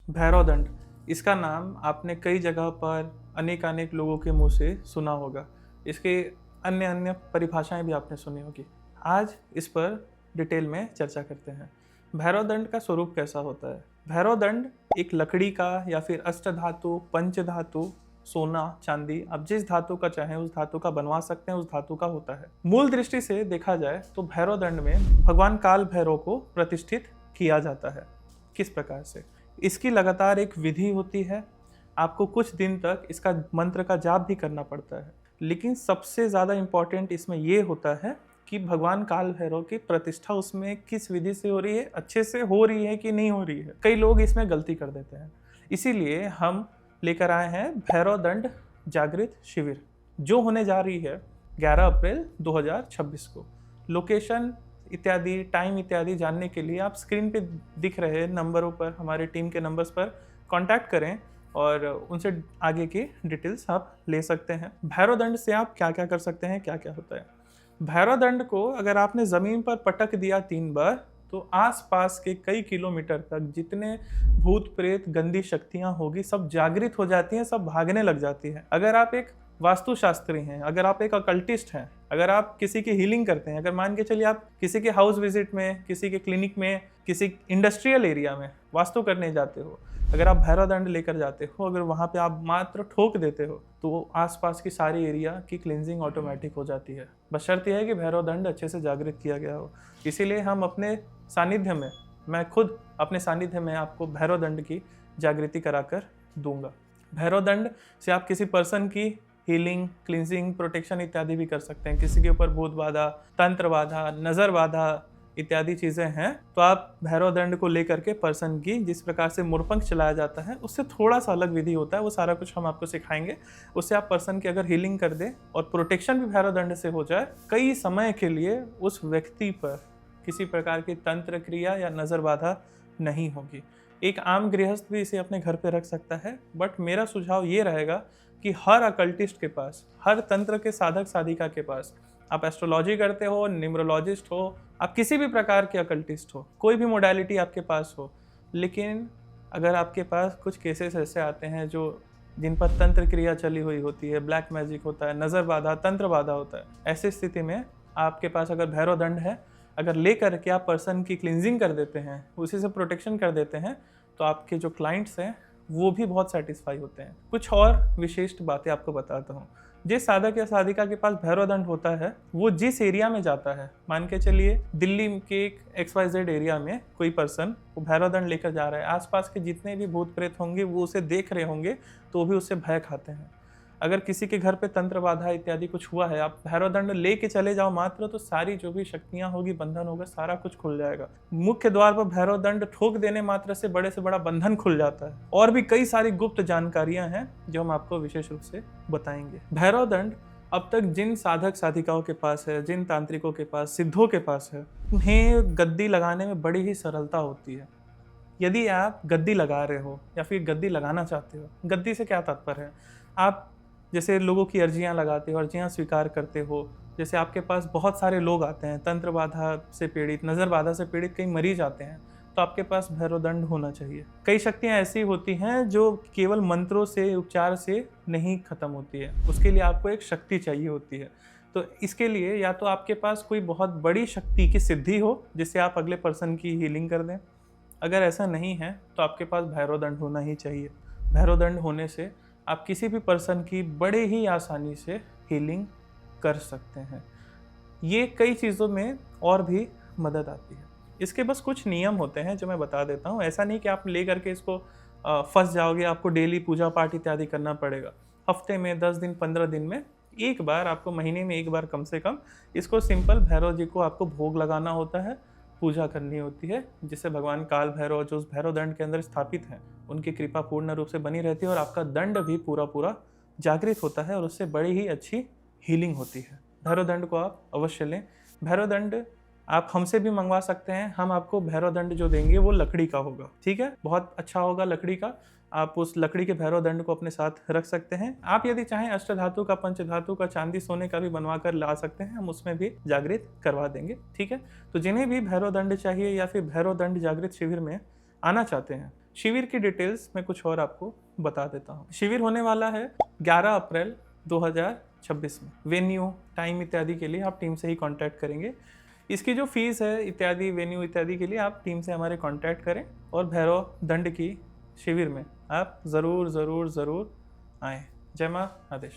भैरव दंड, इसका नाम आपने कई जगह पर अनेक लोगों के मुंह से सुना होगा। इसके अन्य अन्य परिभाषाएं भी आपने सुनी होगी। आज इस पर डिटेल में चर्चा करते हैं। भैरव दंड का स्वरूप कैसा होता है? भैरव दंड एक लकड़ी का या फिर अष्टधातु, पंचधातु, सोना, चांदी, आप जिस धातु का चाहें उस धातु का बनवा सकते हैं, उस धातु का होता है। मूल दृष्टि से देखा जाए तो भैरव दंड में भगवान काल भैरव को प्रतिष्ठित किया जाता है। किस प्रकार से? इसकी लगातार एक विधि होती है। आपको कुछ दिन तक इसका मंत्र का जाप भी करना पड़ता है। लेकिन सबसे ज़्यादा इम्पॉर्टेंट इसमें ये होता है कि भगवान काल भैरव की प्रतिष्ठा उसमें किस विधि से हो रही है, अच्छे से हो रही है कि नहीं हो रही है। कई लोग इसमें गलती कर देते हैं। इसीलिए हम लेकर आए हैं भैरव दंड जागृत शिविर, जो होने जा रही है 11 अप्रैल 2026 को। लोकेशन इत्यादि, टाइम इत्यादि जानने के लिए आप स्क्रीन पे दिख रहे नंबरों पर, हमारे टीम के नंबर्स पर कांटेक्ट करें और उनसे आगे की डिटेल्स आप ले सकते हैं। भैरव दंड से आप क्या क्या कर सकते हैं, क्या क्या होता है? भैरव दंड को अगर आपने ज़मीन पर पटक दिया 3 बार तो आसपास के कई किलोमीटर तक जितने भूत प्रेत गंदी शक्तियां होगी सब जागृत हो जाती हैं, सब भागने लग जाती हैं। अगर आप एक वास्तुशास्त्री हैं, अगर आप एक अकल्टिस्ट हैं, अगर आप किसी की हीलिंग करते हैं, अगर मान के चलिए आप किसी के हाउस विजिट में, किसी के क्लिनिक में, किसी इंडस्ट्रियल एरिया में वास्तु करने जाते हो, अगर आप भैरव दंड लेकर जाते हो, अगर वहाँ पे आप मात्र ठोक देते हो तो आसपास की सारी एरिया की क्लिनजिंग ऑटोमेटिक हो जाती है। बस शर्त यह है कि भैरव दंड अच्छे से जागृत किया गया हो। इसीलिए हम अपने सानिध्य में, मैं खुद अपने सानिध्य में आपको भैरव दंड की जागृति कराकर दूंगा। भैरव दंड से आप किसी पर्सन की हीलिंग, क्लिनजिंग, प्रोटेक्शन इत्यादि भी कर सकते हैं। किसी के ऊपर भूत बाधा, तंत्र बाधा, नज़र बाधा इत्यादि चीज़ें हैं तो आप भैरव दंड को लेकर के पर्सन की, जिस प्रकार से मोरपंख चलाया जाता है उससे थोड़ा सा अलग विधि होता है, वो सारा कुछ हम आपको सिखाएंगे। उससे आप पर्सन की अगर हीलिंग कर दें और प्रोटेक्शन भी भैरव दंड से हो जाए, कई समय के लिए उस व्यक्ति पर किसी प्रकार की तंत्र क्रिया या नज़र बाधा नहीं होगी। एक आम गृहस्थ भी इसे अपने घर पे रख सकता है। बट मेरा सुझाव ये रहेगा कि हर अकल्टिस्ट के पास, हर तंत्र के साधक साधिका के पास, आप एस्ट्रोलॉजी करते हो, न्यूमरोलॉजिस्ट हो, आप किसी भी प्रकार के अकल्टिस्ट हो, कोई भी मोडालिटी आपके पास हो, लेकिन अगर आपके पास कुछ केसेस ऐसे आते हैं जो जिन पर तंत्र क्रिया चली हुई होती है, ब्लैक मैजिक होता है, नज़र बाधा, तंत्र बाधा होता है, ऐसी स्थिति में आपके पास अगर भैरव दंड है, अगर ले करके आप पर्सन की क्लिनजिंग कर देते हैं, उसी से प्रोटेक्शन कर देते हैं, तो आपके जो क्लाइंट्स हैं वो भी बहुत सेटिस्फाई होते हैं। कुछ और विशिष्ट बातें आपको बताता हूँ। जिस साधक या साधिका के पास भैरव दंड होता है, वो जिस एरिया में जाता है, मान के चलिए दिल्ली के एक XYZ एरिया में कोई पर्सन वो भैरव दंड लेकर जा रहा है, आसपास के जितने भी भूत प्रेत होंगे वो उसे देख रहे होंगे तो भी उससे भय खाते हैं। अगर किसी के घर पे तंत्र बाधा इत्यादि कुछ हुआ है, आप भैरव दंड लेके चले जाओ मात्र, तो सारी जो भी शक्तियां होगी, बंधन होगा, सारा कुछ खुल जाएगा। मुख्य द्वार पर भैरव दंड ठोक देने मात्र से बड़ा बंधन खुल जाता है। और भी कई सारी गुप्त जानकारियां हैं जो हम आपको विशेष रूप से बताएंगे। भैरव दंड अब तक जिन साधक साधिकाओं के पास है, जिन तांत्रिकों के पास, सिद्धों के पास है, उन्हें गद्दी लगाने में बड़ी ही सरलता होती है। यदि आप गद्दी लगा रहे हो या फिर गद्दी लगाना चाहते हो, गद्दी से क्या तात्पर्य है? आप जैसे लोगों की अर्जियां लगाते हो, अर्जियां स्वीकार करते हो, जैसे आपके पास बहुत सारे लोग आते हैं तंत्र बाधा से पीड़ित, नज़र बाधा से पीड़ित, कई मरीज आते हैं, तो आपके पास भैरव दंड होना चाहिए। कई शक्तियां ऐसी होती हैं जो केवल मंत्रों से, उपचार से नहीं खत्म होती है, उसके लिए आपको एक शक्ति चाहिए होती है। तो इसके लिए या तो आपके पास कोई बहुत बड़ी शक्ति की सिद्धि हो जिससे आप अगले पर्सन की हीलिंग कर दें। अगर ऐसा नहीं है तो आपके पास भैरव दंड होना ही चाहिए। भैरव दंड होने से आप किसी भी पर्सन की बड़े ही आसानी से हीलिंग कर सकते हैं। ये कई चीज़ों में और भी मदद आती है। इसके बस कुछ नियम होते हैं जो मैं बता देता हूँ। ऐसा नहीं कि आप ले करके इसको फंस जाओगे, आपको डेली पूजा पाठ इत्यादि करना पड़ेगा। हफ्ते में 10 दिन, 15 दिन में एक बार, आपको महीने में एक बार कम से कम इसको सिंपल भैरव जी को आपको भोग लगाना होता है, पूजा करनी होती है, जिससे भगवान काल भैरव जो उस भैरव दंड के अंदर स्थापित हैं उनकी कृपा पूर्ण रूप से बनी रहती है और आपका दंड भी पूरा जागृत होता है और उससे बड़ी ही अच्छी हीलिंग होती है। भैरव दंड को आप अवश्य लें। भैरव दंड आप हमसे भी मंगवा सकते हैं। हम आपको भैरव दंड जो देंगे वो लकड़ी का होगा, ठीक है, बहुत अच्छा होगा लकड़ी का। आप उस लकड़ी के भैरव दंड को अपने साथ रख सकते हैं। आप यदि चाहें अष्टधातु का, पंचधातु का, चांदी सोने का भी बनवा कर ला सकते हैं, हम उसमें भी जागृत करवा देंगे, ठीक है। तो जिन्हें भी भैरव दंड चाहिए या फिर भैरव दंड जागृत शिविर में आना चाहते हैं शिविर की डिटेल्स मैं कुछ और आपको बता देता हूँ। शिविर होने वाला है 11 अप्रैल 2026 में। वेन्यू, टाइम इत्यादि के लिए आप टीम से ही कांटेक्ट करेंगे। इसकी जो फीस है इत्यादि, वेन्यू इत्यादि के लिए आप टीम से हमारे कांटेक्ट करें और भैरव दंड की शिविर में आप ज़रूर ज़रूर ज़रूर आएँ। जय माँ आदेश।